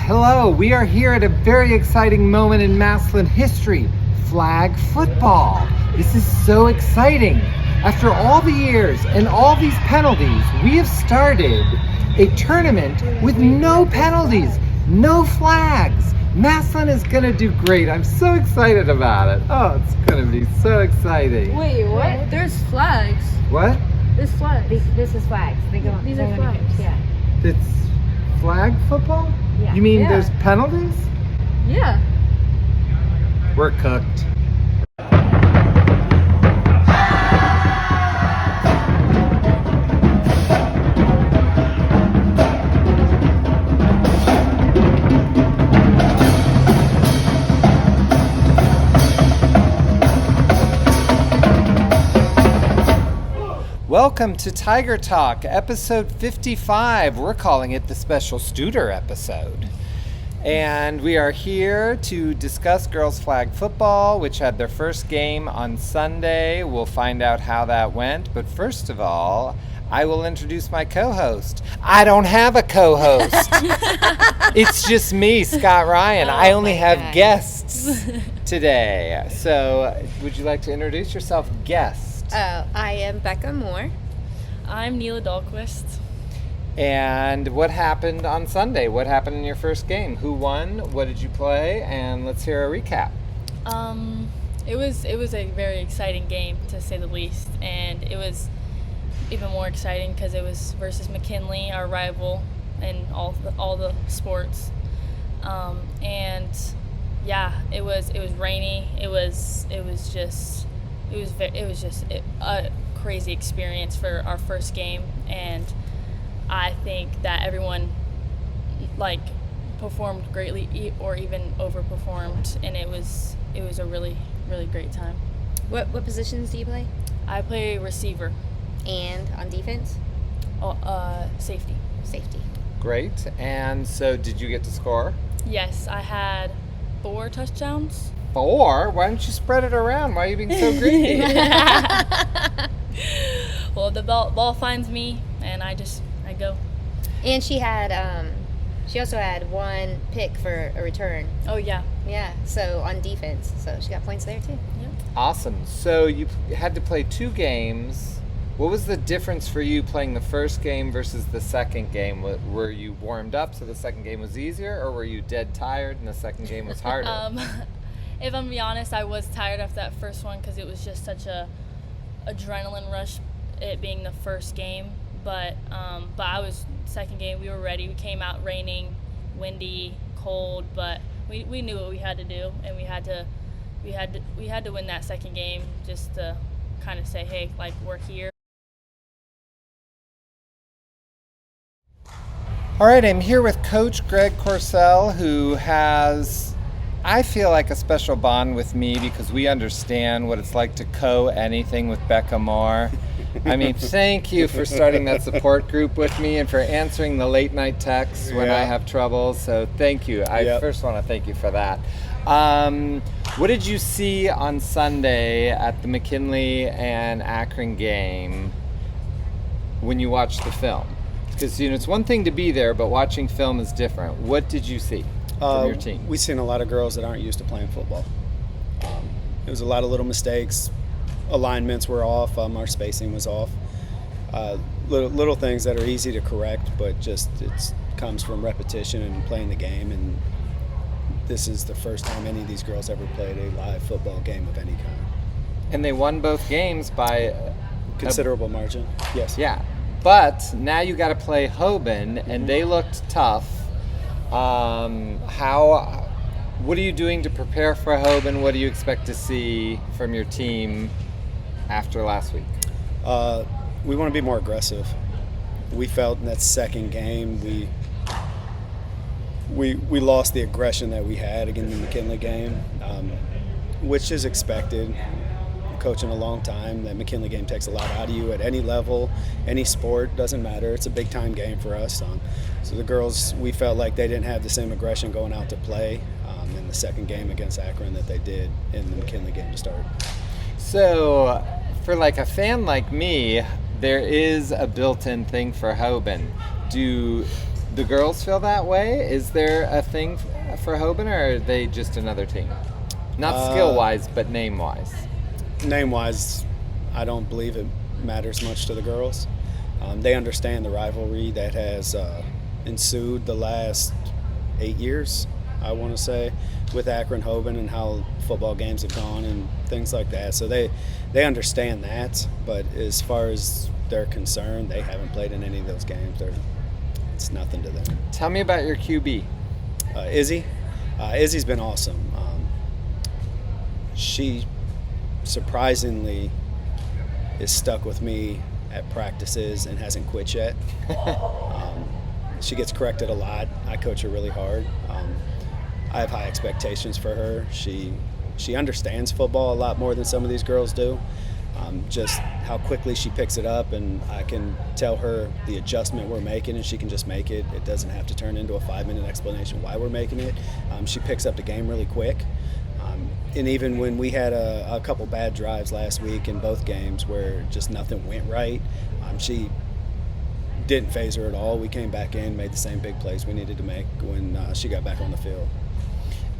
Hello, we are here at a very exciting moment in Massillon history, flag football. This is so exciting. After all the years and all these penalties, we have started a tournament with no penalties, no flags. Massillon is gonna do great. I'm so excited about it. Oh, it's gonna be so exciting. Wait, what? There's flags. What? There's flags. This is flags. These are flags. Yeah. It's flag football? Yeah. You mean Yeah. there's penalties? Yeah. We're cooked. Welcome to Tiger Talk, episode 55. We're calling it the Special Studer episode. And we are here to discuss girls flag football, which had their first game on Sunday. We'll find out how that went. But first of all, I will introduce my co-host. I don't have a co-host. It's just me, Scott Ryan. I only have guests today. So would you like to introduce yourself, guest? I am Becca Moore. I'm Neela Dalquist. And what happened on Sunday? What happened in your first game? Who won? What did you play? And let's hear a recap. It was a very exciting game, to say the least, and it was even more exciting because it was versus McKinley, our rival in all the sports. And yeah, it was rainy. It was just a crazy experience for our first game, and I think that everyone performed greatly or even overperformed, and it was a really, really great time. What positions do you play? I play receiver. And on defense? Safety. Safety. Great. And so did you get to score? Yes, I had 4 touchdowns. 4? Why don't you spread it around? Why are you being so greedy? Well, the ball finds me, and I go. And she also had 1 pick for a return. Oh, yeah. Yeah, so on defense. So she got points there too. Yep. Awesome. So you had to play 2 games. What was the difference for you playing the first game versus the second game? Were you warmed up so the second game was easier, or were you dead tired and the second game was harder? If I'm to be honest, I was tired after that first one because it was just such a adrenaline rush, it being the first game. But I was second game. We were ready. We came out raining, windy, cold, but we knew what we had to do, and we had to win that second game just to kind of say, hey, we're here. All right, I'm here with Coach Greg Corsale, who has, I feel like, a special bond with me because we understand what it's like to anything with Becca Moore. I mean, thank you for starting that support group with me and for answering the late night texts when I have trouble. So thank you. I first want to thank you for that. What did you see on Sunday at the McKinley and Akron game when you watched the film? Because it's one thing to be there, but watching film is different. What did you see from your team? We've seen a lot of girls that aren't used to playing football. It was a lot of little mistakes. Alignments were off. Our spacing was off. Little things that are easy to correct, but just it comes from repetition and playing the game. And this is the first time any of these girls ever played a live football game of any kind. And they won both games by Considerable margin. Yes. Yeah. But now you got to play Hoban, and they looked tough. What are you doing to prepare for Hoban? What do you expect to see from your team after last week? We want to be more aggressive. We felt in that second game we lost the aggression that we had against the McKinley game, which is expected. Coaching a long time, that McKinley game takes a lot out of you at any level, any sport, doesn't matter. It's a big time game for us. So the girls, we felt like they didn't have the same aggression going out to play in the second game against Akron that they did in the McKinley game to start. So for a fan like me, there is a built-in thing for Hoban. the girls feel that way? Is there a thing for Hoban, or are they just another team? Not skill-wise, but name-wise. Name-wise, I don't believe it matters much to the girls. They understand the rivalry that has ensued the last 8 years, I want to say, with Akron-Hoban and how football games have gone and things like that. So they understand that, but as far as they're concerned, they haven't played in any of those games. It's nothing to them. Tell me about your QB. Izzy. Izzy's been awesome. She surprisingly is stuck with me at practices and hasn't quit yet. She gets corrected a lot. I coach her really hard. I have high expectations for her. She understands football a lot more than some of these girls do. Just how quickly she picks it up, and I can tell her the adjustment we're making, and she can just make it. It doesn't have to turn into a 5-minute explanation why we're making it. She picks up the game really quick. And even when we had a couple bad drives last week in both games where just nothing went right, she didn't phase her at all. We came back in, made the same big plays we needed to make when she got back on the field.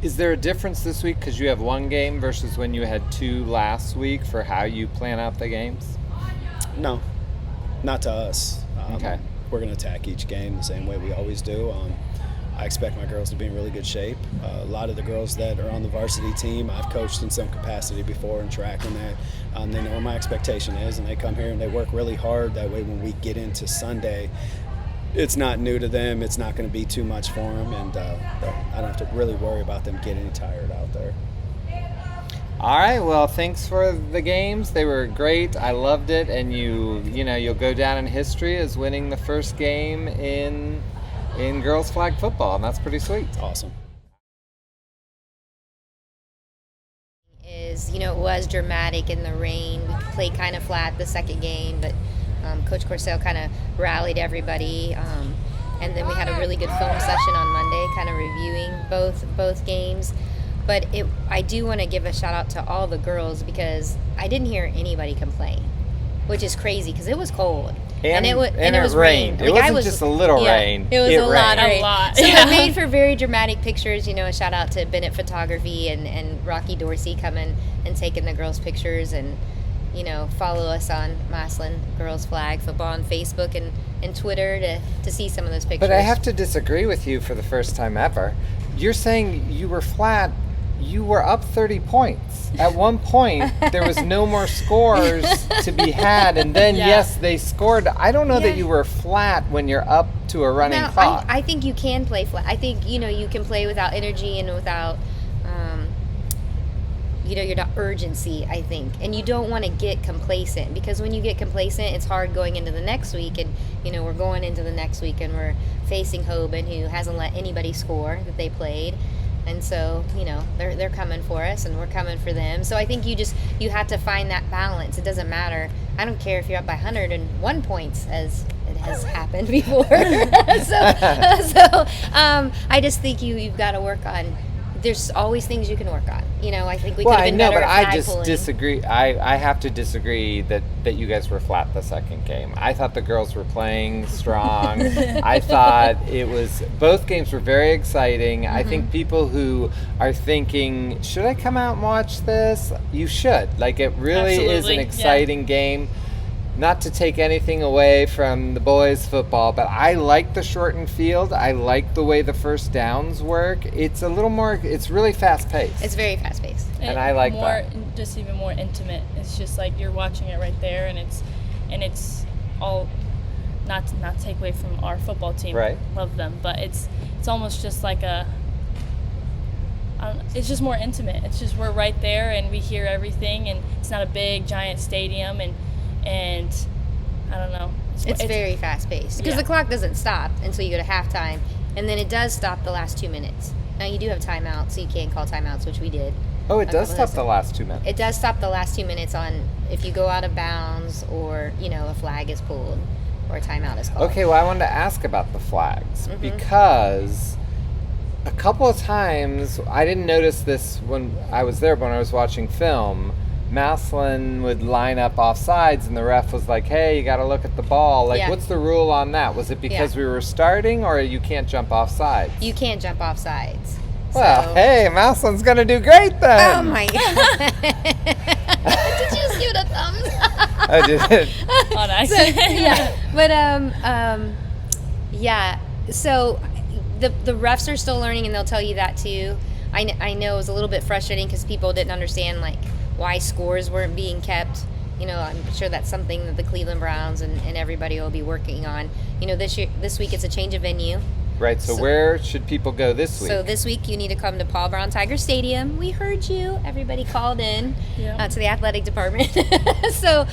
Is there a difference this week because you have one game versus when you had 2 last week for how you plan out the games? No, not to us. Okay. We're going to attack each game the same way we always do. I expect my girls to be in really good shape. A lot of the girls that are on the varsity team, I've coached in some capacity before in track and that. They know what my expectation is, and they come here and they work really hard. That way when we get into Sunday, it's not new to them. It's not going to be too much for them, and I don't have to really worry about them getting tired out there. All right, well, thanks for the games. They were great. I loved it, and you'll go down in history as winning the first game in girls flag football, and that's pretty sweet. Awesome. It was dramatic in the rain. We played kind of flat the second game, but Coach Corsale kind of rallied everybody. And then we had a really good film session on Monday, kind of reviewing both games. But I do want to give a shout out to all the girls because I didn't hear anybody complain, which is crazy because it was cold. And it was rain. It wasn't just a little rain. It was a lot of rain. A lot. So yeah. it made for very dramatic pictures. A shout out to Bennett Photography and Rocky Dorsey coming and taking the girls' pictures, and follow us on Massillon Girls Flag Football on Facebook and Twitter to see some of those pictures. But I have to disagree with you for the first time ever. You're saying you were flat. You were up 30 points. At one point, there was no more scores to be had, and then, yes, they scored. I don't know that you were flat when you're up to a running clock. I think you can play flat. I think, you can play without energy and without, your urgency, I think. And you don't want to get complacent, because when you get complacent, it's hard going into the next week. And, we're going into the next week, and we're facing Hoban, who hasn't let anybody score that they played. And so, they're coming for us and we're coming for them. So I think you have to find that balance. It doesn't matter. I don't care if you're up by 101 points, as it has happened before. so I just think you've got to work on. There's always things you can work on. I think we could have been better at flag I just pulling. disagree. I have to disagree that you guys were flat the second game. I thought the girls were playing strong. I thought both games were very exciting. I think people who are thinking, should I come out and watch this? You should. It really is an exciting game. Not to take anything away from the boys' football, but I like the shortened field. I like the way the first downs work. It's it's really fast-paced. It's very fast-paced. And I like that. Just even more intimate. It's just like you're watching it right there, and it's all not to take away from our football team. Right. Love them, but it's almost just like it's just more intimate. It's just we're right there and we hear everything, and it's not a big giant stadium, and I don't know. It's very fast-paced because the clock doesn't stop until you go to halftime, and then it does stop the last 2 minutes. Now you do have timeouts, so you can call timeouts, which we did. Oh, it does stop the last 2 minutes. It does stop the last 2 minutes on if you go out of bounds or a flag is pulled or a timeout is called. Okay, well, I wanted to ask about the flags because a couple of times I didn't notice this when I was there, but when I was watching film. Massillon would line up off sides and the ref was like, hey, you got to look at the ball. Like, Yeah. what's the rule on that? Was it because we were starting, or you can't jump off sides? You can't jump off sides. Well, So- hey, Massillon's going to do great then. Oh my god. Did you just give it a thumbs up? I did. On So, accident. yeah. But yeah. So the refs are still learning, and they'll tell you that too. I know it was a little bit frustrating because people didn't understand like why scores weren't being kept. You know, I'm sure that's something that the Cleveland Browns and everybody will be working on. You know, this week it's a change of venue. Right, so where should people go this week? So this week you need to come to Paul Brown Tiger Stadium. We heard you. Everybody called in to the athletic department. So,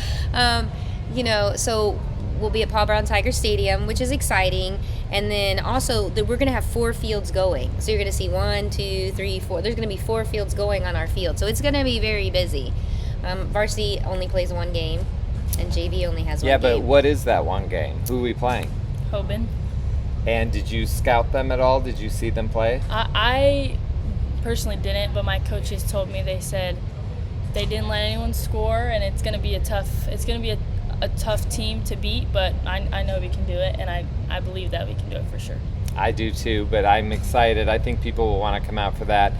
you know, so we'll be at Paul Brown Tiger Stadium, which is exciting. And then also we're going to have 4 fields going. So you're going to see 1, 2, 3, 4. There's going to be 4 fields going on our field. So it's going to be very busy. Varsity only plays 1 game, and JV only has 1 game. Yeah, but what is that one game? Who are we playing? Hoban. And did you scout them at all? Did you see them play? I personally didn't, but my coaches told me, they said they didn't let anyone score, and it's going to be a tough team to beat, but I know we can do it, and I believe that we can do it for sure. I do too, but I'm excited. I think people will want to come out for that.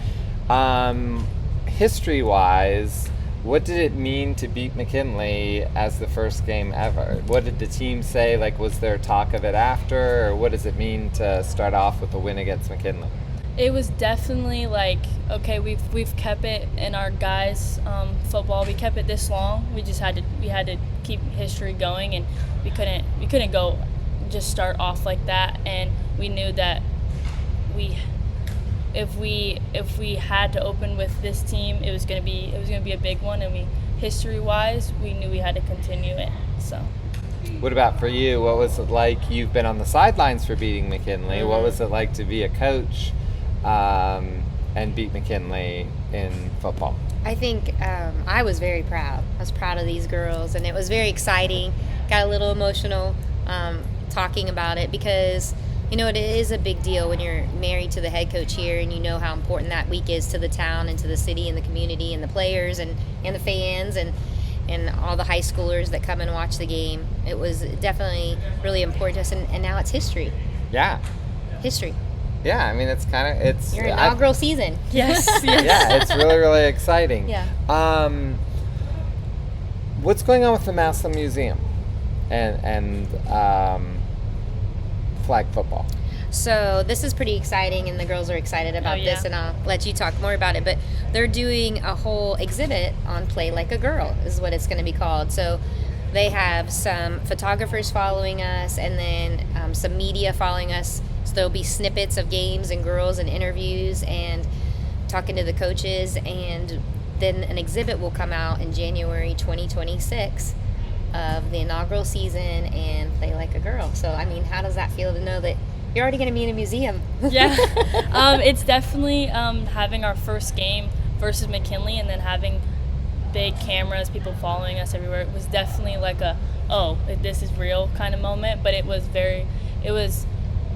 History-wise, what did it mean to beat McKinley as the first game ever? What did the team say? Like, was there talk of it after, or what does it mean to start off with a win against McKinley? It was definitely like, okay, we've kept it in our guys' football. We kept it this long. We had to keep history going, and we couldn't go just start off like that. And we knew that if we had to open with this team, it was gonna be a big one. And history-wise, we knew we had to continue it. So. What about for you? What was it like? You've been on the sidelines for beating McKinley. Mm-hmm. What was it like to be a coach and beat McKinley in football? I think I was very proud. I was proud of these girls, and it was very exciting. Got a little emotional talking about it because, you know, it is a big deal when you're married to the head coach here, and you know how important that week is to the town and to the city and the community and the players and the fans and all the high schoolers that come and watch the game. It was definitely really important to us, and now it's history. Yeah. History. Yeah, I mean, it's Your inaugural season. Yes. Yeah, it's really, really exciting. Yeah. What's going on with the Massillon Museum and flag football? So this is pretty exciting, and the girls are excited about this, and I'll let you talk more about it. But they're doing a whole exhibit on Play Like a Girl is what it's going to be called. So they have some photographers following us, and then some media following us. So there'll be snippets of games and girls and interviews and talking to the coaches, and then an exhibit will come out in January 2026 of the inaugural season and Play Like a Girl. So, I mean, how does that feel to know that you're already going to be in a museum? Yeah. It's definitely having our first game versus McKinley, and then having big cameras, people following us everywhere. It was definitely like this is real kind of moment, but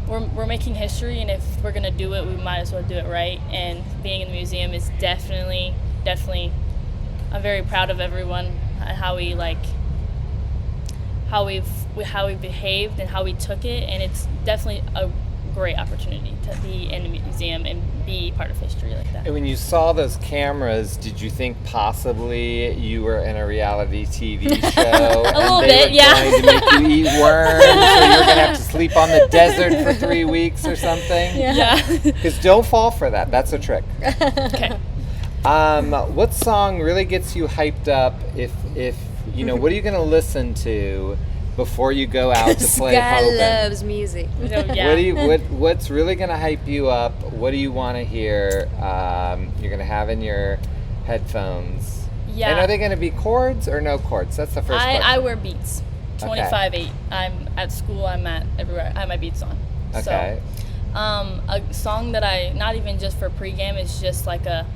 we're making history, and if we're going to do it, we might as well do it right. And being in the museum is definitely, I'm very proud of everyone and how we behaved and how we took it, and it's definitely a great opportunity to be in the museum and be part of history like that. And when you saw those cameras, did you think possibly you were in a reality TV show? A little bit, yeah. Going to make you eat worms, or you were going to have to sleep on the desert for 3 weeks or something? Yeah. Because don't fall for that. That's a trick. Okay. What song really gets you hyped up? If you know, what are you going to listen to before you go out to play Scott Hoban? loves music. So, yeah. What's really going to hype you up? What do you want to hear? You're going to have in your headphones. Yeah. And are they going to be chords or no chords? That's the first question. I wear Beats. 25/8. I'm at school. I'm at everywhere. I have my Beats on. Okay. So, a song that I, not even just for pregame, it's just like a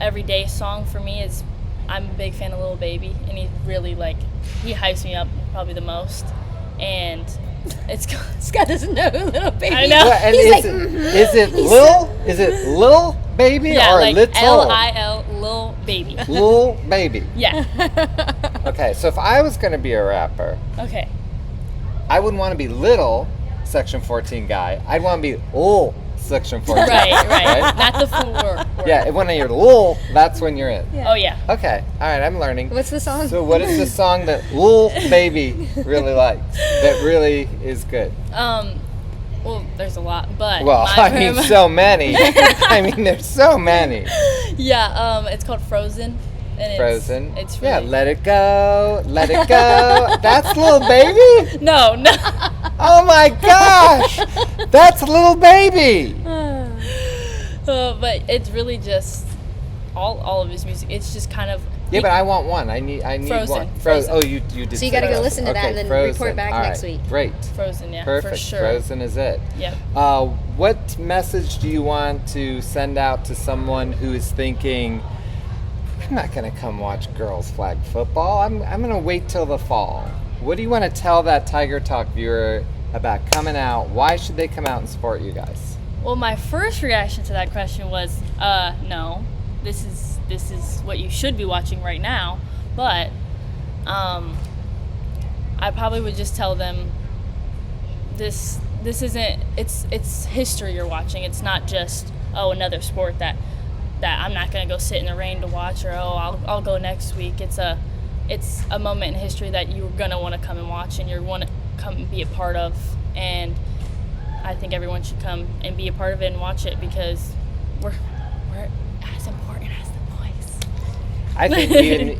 everyday song for me is, I'm a big fan of Lil Baby, and he's really he hypes me up probably the most, and it's Scott doesn't know who Little Baby. I know. He's Is it Lil Baby yeah, or like Little? Lil baby. Lil baby. Yeah. Okay, so if I was going to be a rapper, Okay. I wouldn't want to be little Section 14 guy. I'd want to be Lil Section 14. Right. Not the full word. Yeah, when you're Lil, that's when you're in. Oh yeah. Okay, all right, I'm learning. What's the song? So what is the song that Lil Baby really likes, that really is good? Well, there's a lot, but Well, my I mean, so many. I mean, there's so many. Yeah, it's called Frozen. And Frozen. It's Yeah, really... let it go, let it go. That's Lil Baby? No. Oh my gosh! That's Lil Baby! But it's really just all of his music. It's just kind of... Yeah, but I want one. I need Frozen. one. Frozen. Oh, you did. So you got to say go listen to that Okay, and then Frozen. report back All next right, week. Great. Frozen, yeah, Perfect. for sure. Frozen is it. Yep. What message do you want to send out to someone who is thinking, I'm not going to come watch girls flag football. I'm going to wait till the fall. What do you want to tell that Tiger Talk viewer about coming out? Why should they come out and support you guys? Well, my first reaction to that question was, no. This is what you should be watching right now. But I probably would just tell them this isn't, it's history you're watching. It's not just another sport that I'm not gonna go sit in the rain to watch, or I'll go next week. It's a moment in history that you're gonna want to come and watch, and you want to come and be a part of. And I think everyone should come and be a part of it and watch it, because we're as important as the boys. I think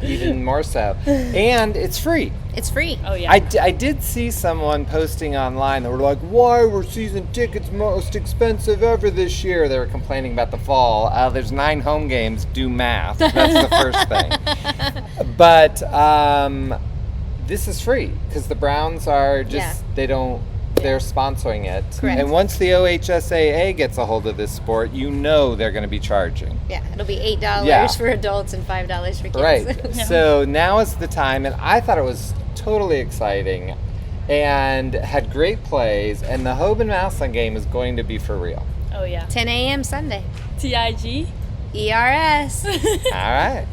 even more so. And it's free. It's free. Oh yeah. I did see someone posting online that were like, why were season tickets most expensive ever this year? They were complaining about the fall. There's 9 home games. Do math. That's the first thing. But this is free because the Browns are just, they're sponsoring it. Correct. And once the OHSAA gets a hold of this sport, you know they're going to be charging. Yeah, it'll be $8 Yeah. for adults and $5 for kids. Right. So now is the time, and I thought it was totally exciting and had great plays, and the Hoban Massillon game is going to be for real. Oh yeah. 10 a.m. Sunday. TIG. ERS. All right.